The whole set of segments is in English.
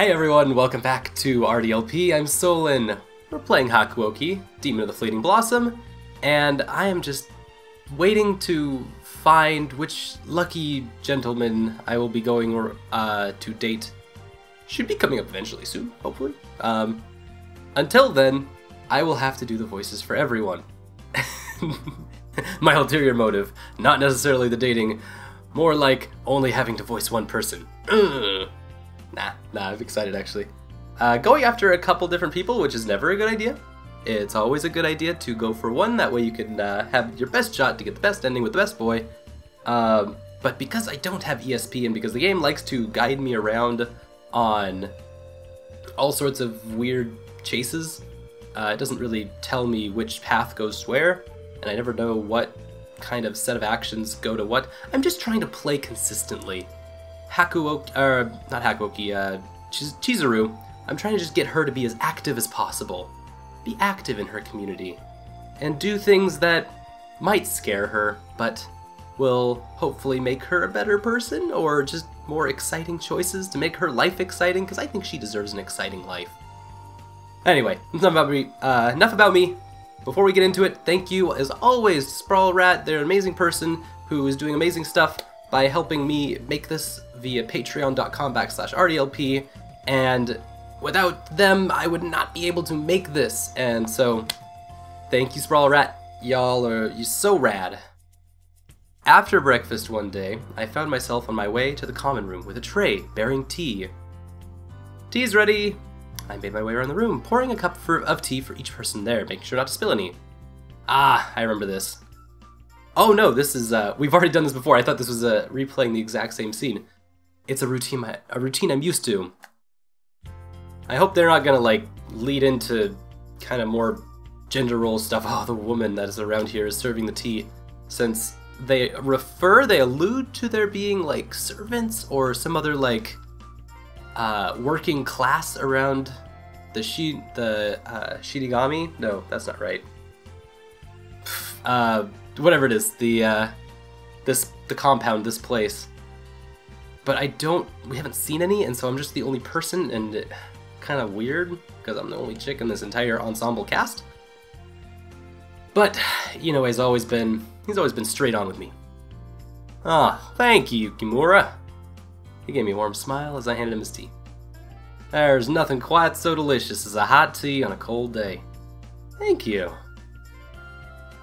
Hey everyone, welcome back to RDLP. I'm Solon. We're playing Hakuoki, Demon of the Fleeting Blossom, and I am just waiting to find which lucky gentleman I will be going to date. Should be coming up eventually soon, hopefully. Until then, I will have to do the voices for everyone. My ulterior motive, not necessarily the dating, more like only having to voice one person. Nah, I'm excited actually. Going after a couple different people, which is never a good idea. It's always a good idea to go for one, that way you can have your best shot to get the best ending with the best boy. But because I don't have ESP and because the game likes to guide me around on all sorts of weird chases, it doesn't really tell me which path goes where, and I never know what kind of set of actions go to what. I'm just trying to play consistently. Chizuru, I'm trying to just get her to be as active as possible. Be active in her community. And do things that might scare her, but will hopefully make her a better person, or just more exciting choices to make her life exciting, because I think she deserves an exciting life. Anyway, enough about me. Before we get into it, thank you, as always, to SprawlRat. They're an amazing person who is doing amazing stuff by helping me make this via patreon.com/RDLP, and without them, I would not be able to make this, and so, thank you, SprawlRat. You're so rad. After breakfast one day, I found myself on my way to the common room with a tray bearing tea. Tea's ready! I made my way around the room, pouring a cup of tea for each person there, making sure not to spill any. Ah, I remember this. Oh no, this is, we've already done this before. I thought this was replaying the exact same scene. It's a routine I'm used to. I hope they're not gonna, like, lead into kind of more gender role stuff. Oh, the woman that is around here is serving the tea. Since they allude to there being, like, servants or some other, like, working class around the Shinigami? No, that's not right. Whatever it is, the compound, this place. But we haven't seen any, and so I'm just the only person, and it kind of weird, because I'm the only chick in this entire ensemble cast. But, you know, he's always been straight on with me. Ah, thank you, Kimura. He gave me a warm smile as I handed him his tea. There's nothing quite so delicious as a hot tea on a cold day. Thank you.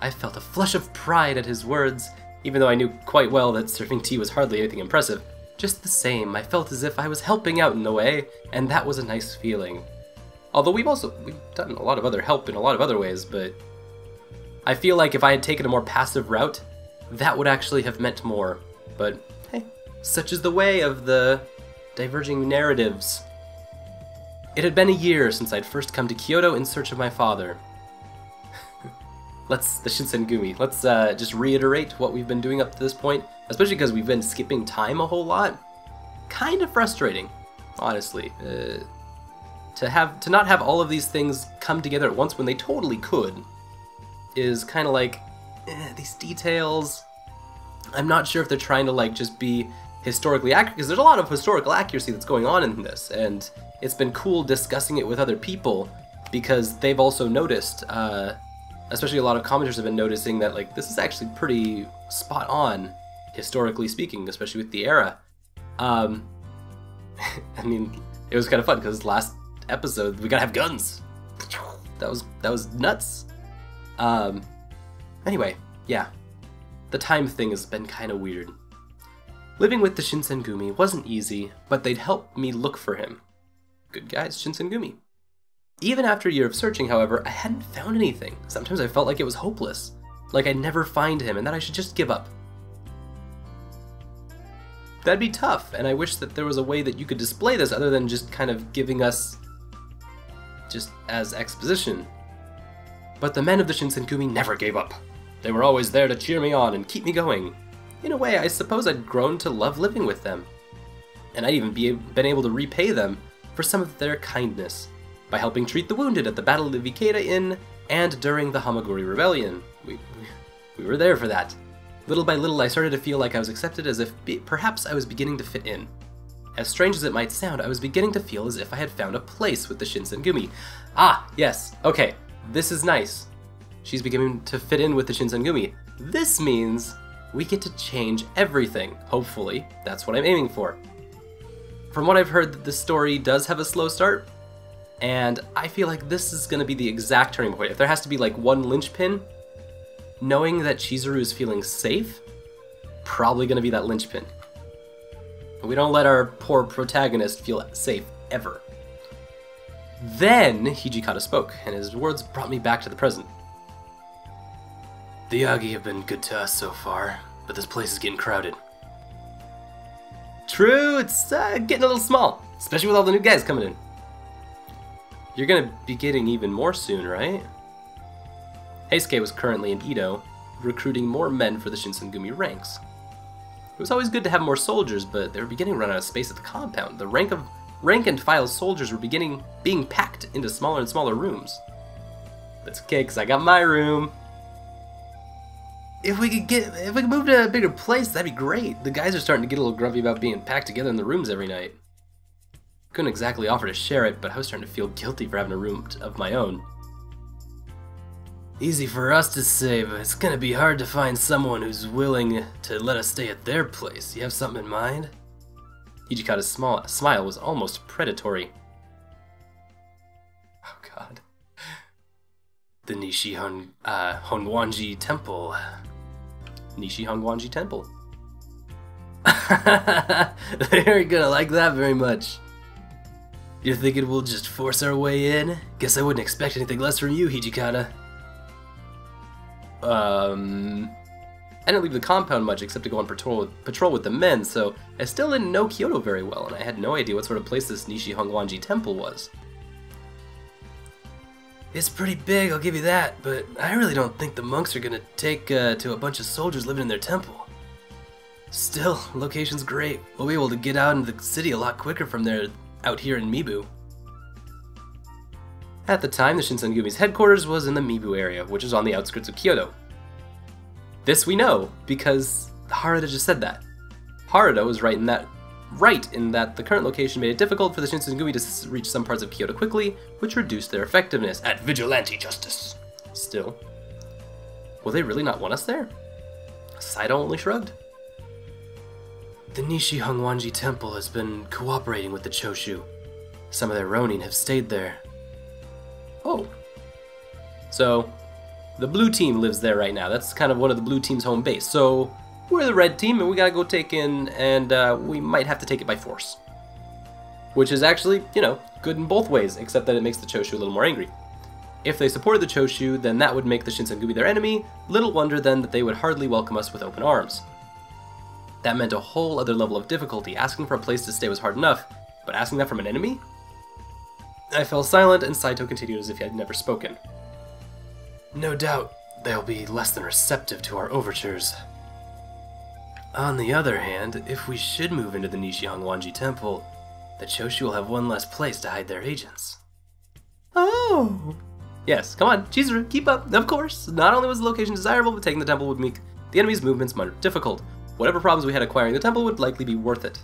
I felt a flush of pride at his words, even though I knew quite well that serving tea was hardly anything impressive. Just the same, I felt as if I was helping out in a way, and that was a nice feeling. Although we've done a lot of other help in a lot of other ways, but I feel like if I had taken a more passive route, that would actually have meant more. But hey, such is the way of the diverging narratives. It had been a year since I'd first come to Kyoto in search of my father. The Shinsengumi. Let's just reiterate what we've been doing up to this point, especially because we've been skipping time a whole lot. Kind of frustrating, honestly. To not have all of these things come together at once when they totally could is kind of like, these details. I'm not sure if they're trying to like just be historically accurate, because there's a lot of historical accuracy that's going on in this, and it's been cool discussing it with other people because they've also noticed, especially a lot of commenters have been noticing that, like, this is actually pretty spot on, historically speaking, especially with the era. I mean, it was kind of fun because last episode we gotta have guns. That was nuts. Anyway, yeah, the time thing has been kind of weird. Living with the Shinsengumi wasn't easy, but they'd help me look for him. Good guys, Shinsengumi. Even after a year of searching, however, I hadn't found anything. Sometimes I felt like it was hopeless, like I'd never find him and that I should just give up. That'd be tough, and I wish that there was a way that you could display this other than just kind of giving us just as exposition. But the men of the Shinsengumi never gave up. They were always there to cheer me on and keep me going. In a way, I suppose I'd grown to love living with them. And I'd even been able to repay them for some of their kindness by helping treat the wounded at the Battle of Ikeda Inn and during the Hamaguri Rebellion. We were there for that. Little by little, I started to feel like I was accepted, as if perhaps I was beginning to fit in. As strange as it might sound, I was beginning to feel as if I had found a place with the Shinsengumi. Ah, yes, okay, this is nice. She's beginning to fit in with the Shinsengumi. This means we get to change everything, hopefully. That's what I'm aiming for. From what I've heard, the story does have a slow start, and I feel like this is going to be the exact turning point. If there has to be like one linchpin, knowing that Chizuru is feeling safe, probably going to be that linchpin. We don't let our poor protagonist feel safe, ever. Then Hijikata spoke, and his words brought me back to the present. The Yagi have been good to us so far, but this place is getting crowded. True, it's getting a little small, especially with all the new guys coming in. You're gonna be getting even more soon, right? Heisuke was currently in Edo, recruiting more men for the Shinsengumi ranks. It was always good to have more soldiers, but they were beginning to run out of space at the compound. The rank and file soldiers were being packed into smaller and smaller rooms. That's okay, because I got my room. If we could move to a bigger place, that'd be great. The guys are starting to get a little grumpy about being packed together in the rooms every night. Couldn't exactly offer to share it, but I was starting to feel guilty for having a room of my own. Easy for us to say, but it's gonna be hard to find someone who's willing to let us stay at their place. You have something in mind? Hijikata's smile was almost predatory. Oh god. The Nishi Hongwanji Temple. Nishi Hongwanji Temple. They aren't gonna like that very much. You're thinking we'll just force our way in? Guess I wouldn't expect anything less from you, Hijikata. I didn't leave the compound much except to go on patrol with the men, so I still didn't know Kyoto very well, and I had no idea what sort of place this Nishi Hongwanji Temple was. It's pretty big, I'll give you that, but I really don't think the monks are gonna take to a bunch of soldiers living in their temple. Still, location's great. We'll be able to get out into the city a lot quicker from there out here in Mibu. At the time, the Shinsengumi's headquarters was in the Mibu area, which is on the outskirts of Kyoto. This we know, because Haruda just said that. Haruda was right in that the current location made it difficult for the Shinsengumi to reach some parts of Kyoto quickly, which reduced their effectiveness at vigilante justice. Still, will they really not want us there? Saito only shrugged. The Nishi Hongwanji Temple has been cooperating with the Choshu. Some of their Ronin have stayed there. Oh. So, the blue team lives there right now. That's kind of one of the blue team's home base. So, we're the red team, and we gotta go take in, and we might have to take it by force. Which is actually, you know, good in both ways, except that it makes the Choshu a little more angry. If they supported the Choshu, then that would make the Shinsengumi their enemy. Little wonder then that they would hardly welcome us with open arms. That meant a whole other level of difficulty. Asking for a place to stay was hard enough, but asking that from an enemy? I fell silent, and Saito continued as if he had never spoken. No doubt, they'll be less than receptive to our overtures. On the other hand, if we should move into the Nishi Hongwanji Temple, the Choshu will have one less place to hide their agents. Oh! Yes, come on, Chizuru, keep up, of course! Not only was the location desirable, but taking the temple would make the enemy's movements more difficult. Whatever problems we had acquiring the temple would likely be worth it.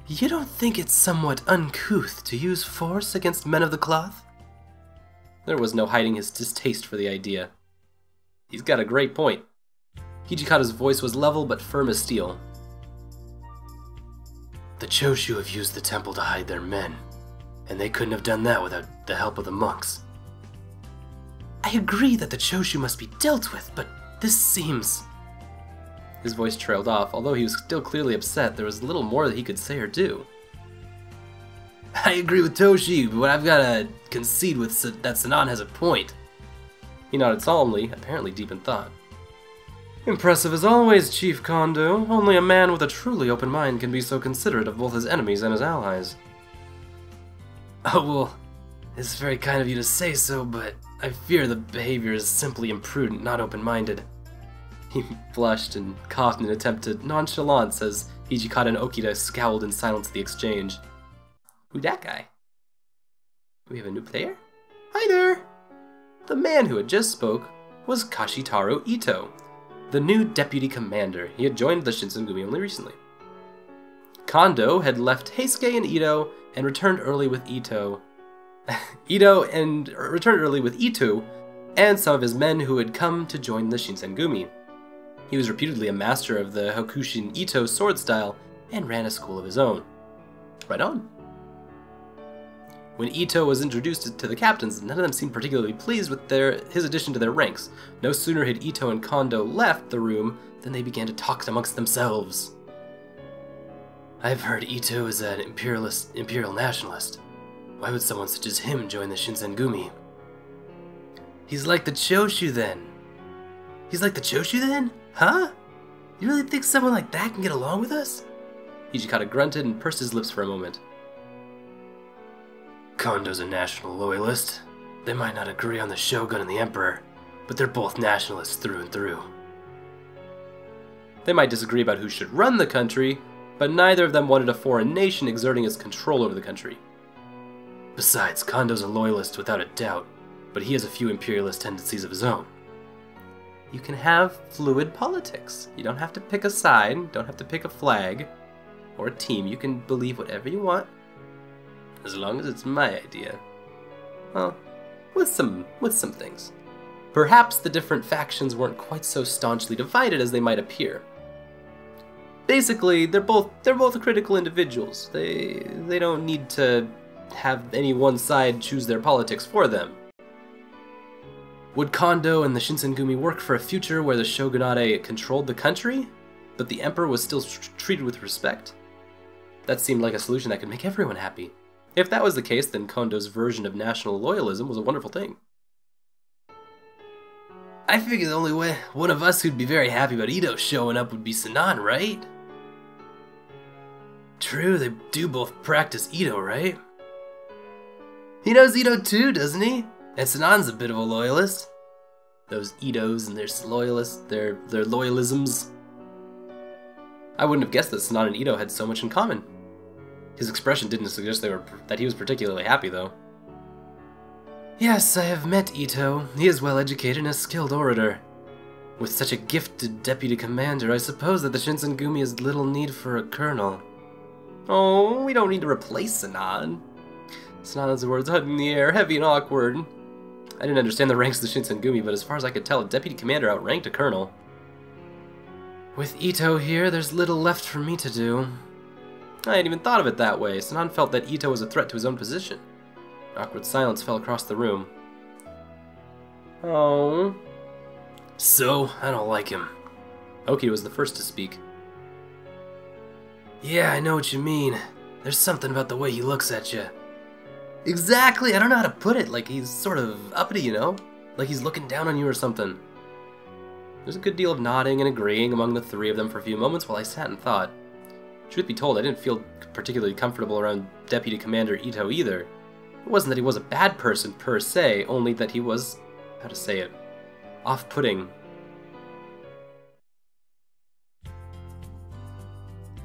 You don't think it's somewhat uncouth to use force against men of the cloth? There was no hiding his distaste for the idea. He's got a great point. Hijikata's voice was level but firm as steel. The Choshu have used the temple to hide their men, and they couldn't have done that without the help of the monks. I agree that the Choshu must be dealt with, but this seems... His voice trailed off. Although he was still clearly upset, there was little more that he could say or do. I agree with Toshi, but I've got to concede with that Sanan has a point. He nodded solemnly, apparently deep in thought. Impressive as always, Chief Kondo. Only a man with a truly open mind can be so considerate of both his enemies and his allies. Oh, well, it's very kind of you to say so, but I fear the behavior is simply imprudent, not open-minded. He blushed and coughed in an attempt to nonchalance as Hijikata and Okita scowled in silence at the exchange. Who that guy? Do we have a new player? Hi there! The man who had just spoke was Kashitaro Ito, the new deputy commander. He had joined the Shinsengumi only recently. Kondo had left Heisuke and Ito and returned early with Ito. And some of his men who had come to join the Shinsengumi. He was reputedly a master of the Hokushin Ito sword style and ran a school of his own. Right on. When Ito was introduced to the captains, none of them seemed particularly pleased with his addition to their ranks. No sooner had Ito and Kondo left the room than they began to talk amongst themselves. I've heard Ito is an imperial nationalist. Why would someone such as him join the Shinsengumi? He's like the Choshu then. Huh? You really think someone like that can get along with us? Hijikata grunted and pursed his lips for a moment. Kondo's a national loyalist. They might not agree on the Shogun and the Emperor, but they're both nationalists through and through. They might disagree about who should run the country, but neither of them wanted a foreign nation exerting its control over the country. Besides, Kondo's a loyalist without a doubt, but he has a few imperialist tendencies of his own. You can have fluid politics. You don't have to pick a side, don't have to pick a flag or a team. You can believe whatever you want, as long as it's my idea. Well, with some things. Perhaps the different factions weren't quite so staunchly divided as they might appear. Basically, they're both critical individuals. They don't need to have any one side choose their politics for them. Would Kondo and the Shinsengumi work for a future where the shogunate controlled the country, but the emperor was still treated with respect? That seemed like a solution that could make everyone happy. If that was the case, then Kondo's version of national loyalism was a wonderful thing. I figure the only way one of us who'd be very happy about Ito showing up would be Sinan, right? True, they do both practice Ito, right? He knows Ito too, doesn't he? And Sinan's a bit of a loyalist. Those Itos and their loyalisms. I wouldn't have guessed that Sinan and Ito had so much in common. His expression didn't suggest that he was particularly happy, though. Yes, I have met Ito. He is well educated and a skilled orator. With such a gifted deputy commander, I suppose that the Shinsengumi has little need for a colonel. Oh, we don't need to replace Sinan. Sinan's words hung in the air, heavy and awkward. I didn't understand the ranks of the Shinsengumi, but as far as I could tell, a deputy commander outranked a colonel. With Ito here, there's little left for me to do. I hadn't even thought of it that way. Sinan felt that Ito was a threat to his own position. An awkward silence fell across the room. Oh. So, I don't like him. Oki was the first to speak. Yeah, I know what you mean. There's something about the way he looks at you. Exactly, I don't know how to put it. Like he's sort of uppity, you know? Like he's looking down on you or something. There's a good deal of nodding and agreeing among the three of them for a few moments while I sat and thought. Truth be told, I didn't feel particularly comfortable around Deputy Commander Ito either. It wasn't that he was a bad person per se, only that he was, how to say it, off-putting.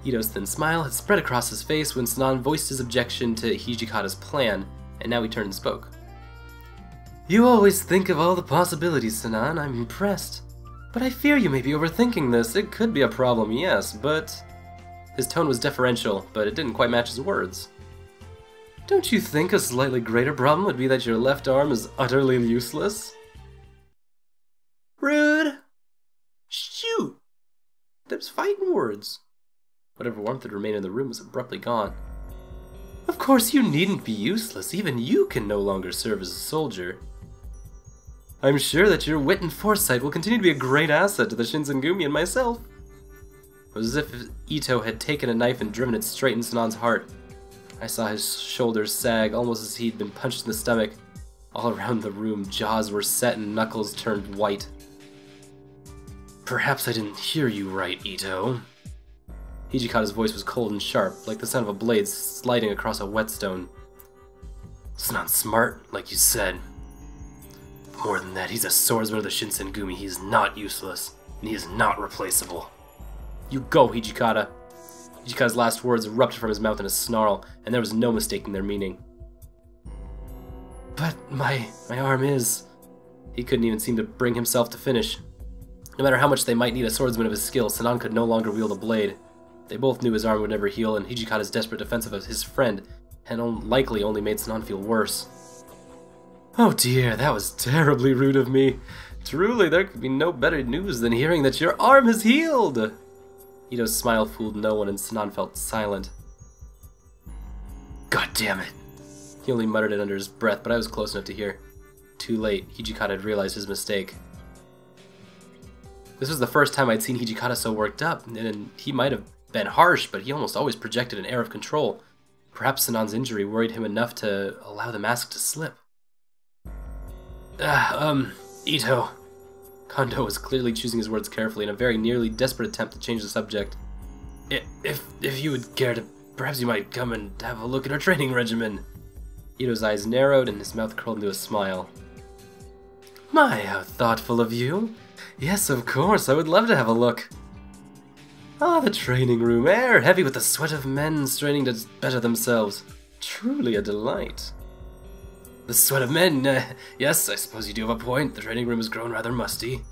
Ito's thin smile had spread across his face when Sinan voiced his objection to Hijikata's plan, and now he turned and spoke. You always think of all the possibilities, Sinan. I'm impressed. But I fear you may be overthinking this. It could be a problem, yes, but... His tone was deferential, but it didn't quite match his words. Don't you think a slightly greater problem would be that your left arm is utterly useless? Rude! Shoot! Them's fighting words. Whatever warmth had remained in the room was abruptly gone. Of course you needn't be useless. Even you can no longer serve as a soldier. I'm sure that your wit and foresight will continue to be a great asset to the Shinsengumi and myself. It was as if Ito had taken a knife and driven it straight in Sinan's heart. I saw his shoulders sag, almost as he'd been punched in the stomach. All around the room, jaws were set and knuckles turned white. Perhaps I didn't hear you right, Ito. Hijikata's voice was cold and sharp, like the sound of a blade sliding across a whetstone. Sinan's smart, like you said. More than that, he's a swordsman of the Shinsengumi. He is not useless, and he is not replaceable. You go, Hijikata. Hijikata's last words erupted from his mouth in a snarl, and there was no mistaking their meaning. But my arm is... He couldn't even seem to bring himself to finish. No matter how much they might need a swordsman of his skill, Sinan could no longer wield a blade. They both knew his arm would never heal, and Hijikata's desperate defense of his friend had likely only made Sinan feel worse. Oh dear, that was terribly rude of me. Truly, there could be no better news than hearing that your arm has healed! Ito's smile fooled no one, and Sinan felt silent. God damn it! He only muttered it under his breath, but I was close enough to hear. Too late, Hijikata had realized his mistake. This was the first time I'd seen Hijikata so worked up, and he might have been harsh, but he almost always projected an air of control. Perhaps Sinan's injury worried him enough to allow the mask to slip. Ito. Kondo was clearly choosing his words carefully in a very nearly desperate attempt to change the subject. If you would care to, perhaps you might come and have a look at our training regimen. Ito's eyes narrowed and his mouth curled into a smile. My, how thoughtful of you. Yes, of course, I would love to have a look. Ah, the training room, air heavy with the sweat of men straining to better themselves. Truly a delight. The sweat of men, yes, I suppose you do have a point. The training room has grown rather musty.